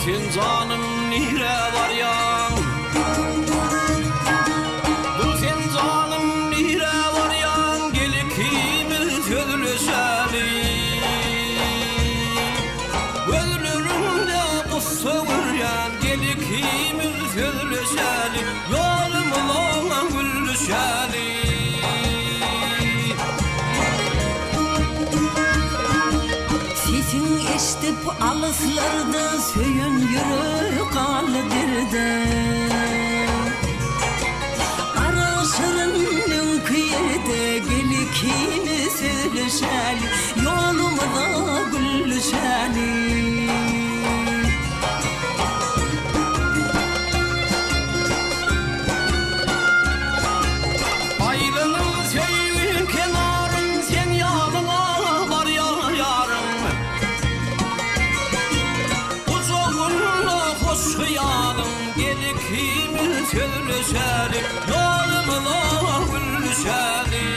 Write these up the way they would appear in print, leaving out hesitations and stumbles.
Sen canım nire var ya, dur sen canım nire var ya, gel ikimiz özleşelim. Ölürüm de bu savuryan, gel ikimiz özleşelim. Yolumla gülüşelim. Sesin eşitip alıslarda söyün yürü kalıdırdı. Araşırın kıyıda gel ikimiz söyleşelim. Yolumda gülüşelim. Ayrılın söyün kenarın, sen yanına var ya yarım. Hoş hıyalım, gel ikimiz söyleşelim. Yolumla gülüşelim.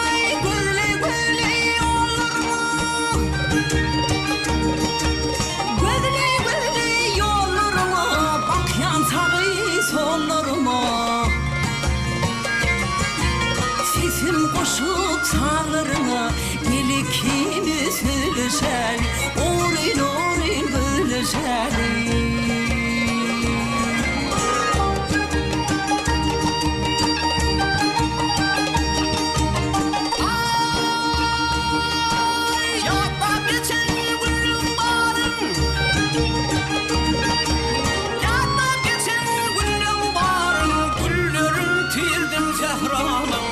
Ay güle güle yollarıma, güle güle yollarıma, bak yan tabi sollarıma. Sesim koşup sağlarına, gel ikimiz söyleşelim. Orin orin bölüşelim. Yatta geçen gülüm barım, yatta geçen gülüm barım, güllerim tirdim zehranım.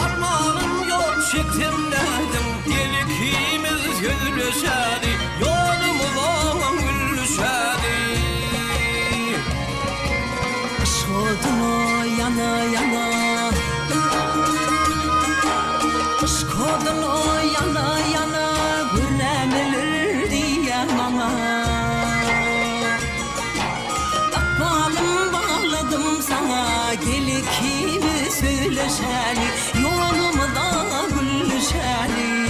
Armağanım yok çektim dedim, gel ikimiz gülüşelim. Yolumla gülüşelim. Aşkoduna yana yana, aşkoduna yana yana, gülenilir diye bana. Bakmalım bağladım sana, gel ikimiz söyleşelim. Yolumda gülüşelim.